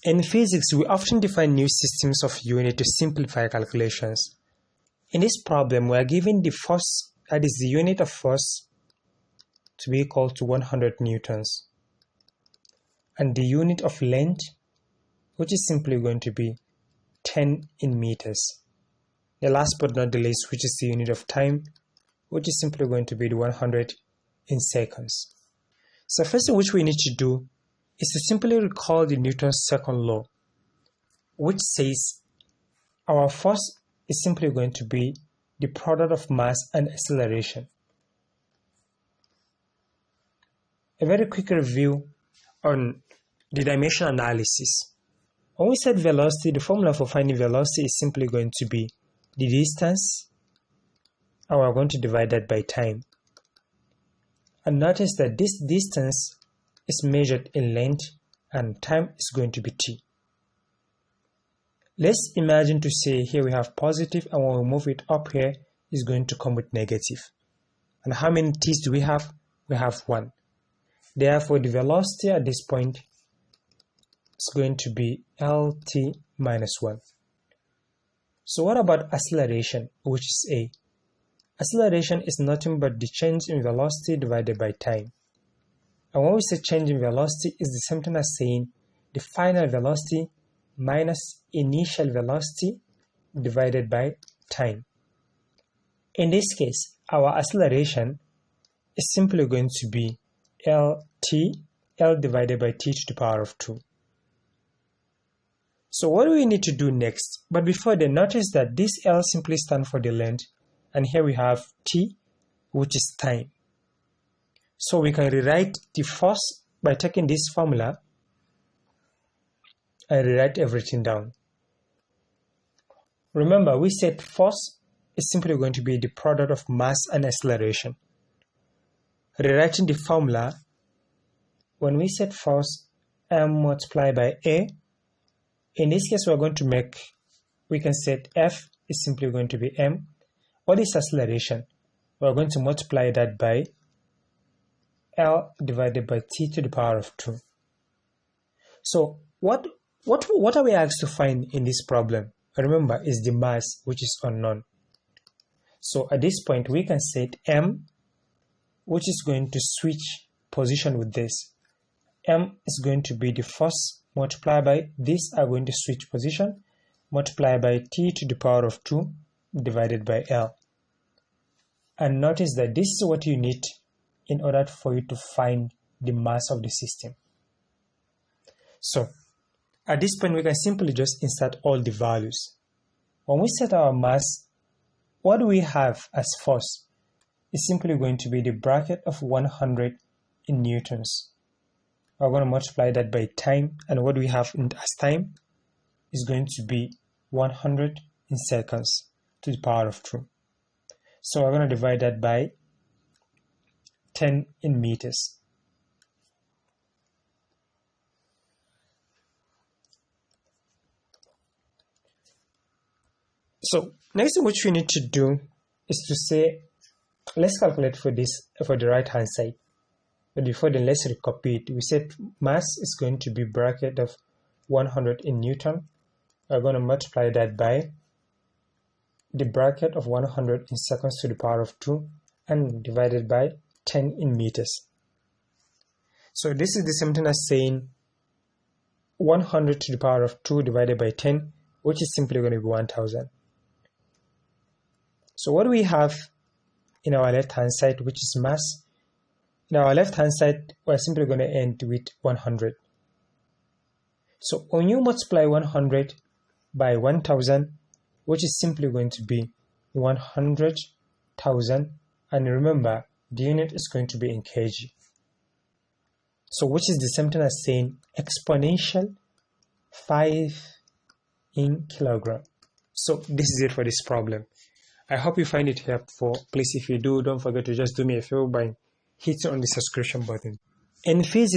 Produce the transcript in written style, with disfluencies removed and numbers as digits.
In physics, we often define new systems of unit to simplify calculations. In this problem, we are given the force, that is the unit of force, to be equal to 100 newtons, and the unit of length, which is simply going to be 10 in meters. The last but not the least, which is the unit of time, which is simply going to be the 100 in seconds. So first thing which we need to do is to simply recall the Newton's second law, which says our force is simply going to be the product of mass and acceleration. A very quick review on the dimension analysis. When we set velocity, the formula for finding velocity is simply going to be the distance, and we're going to divide that by time. And notice that this distance is measured in length and time is going to be t. Let's imagine to say here we have positive, and when we move it up here, it's going to come with negative. And how many t's do we have? We have 1. Therefore, the velocity at this point is going to be lt minus 1. So what about acceleration, which is a? Acceleration is nothing but the change in velocity divided by time. And when we say change in velocity, is the same thing as saying the final velocity minus initial velocity divided by time. In this case, our acceleration is simply going to be L divided by t to the power of 2. So what do we need to do next? But before then, notice that this L simply stands for the length, and here we have t, which is time. So we can rewrite the force by taking this formula and rewrite everything down. Remember, we said force is simply going to be the product of mass and acceleration. Rewriting the formula, when we set force m multiplied by a, in this case we can set F is simply going to be m. What is acceleration? We're going to multiply that by L divided by t to the power of 2. So what are we asked to find in this problem? Remember, is the mass, which is unknown. So at this point, we can set m, which is going to switch position with this. M is going to be the force multiplied by this are going to switch position, multiplied by t to the power of 2 divided by L. And notice that this is what you need in order for you to find the mass of the system. So at this point, we can simply just insert all the values. When we set our mass, what do we have as force? It's simply going to be the bracket of 100 in newtons. We're going to multiply that by time, and what we have as time is going to be 100 in seconds to the power of 2. So we're going to divide that by 10 in meters. So next thing which we need to do is to say, let's calculate for the right hand side. But before then, let's recopy it. We said mass is going to be bracket of 100 in Newton. We're going to multiply that by the bracket of 100 in seconds to the power of 2 and divided by 10 in meters. So this is the same thing as saying 100 to the power of 2 divided by 10, which is simply going to be 1000. So what do we have in our left hand side, which is mass? In our left hand side, we're simply going to end with 100. So when you multiply 100 by 1000, which is simply going to be 100,000, and remember, the unit is going to be in kg. So which is the same thing as saying exponential 5 in kilogram. So this is it for this problem. I hope you find it helpful. Please, if you do, don't forget to just do me a favor by hitting on the subscription button. In physics,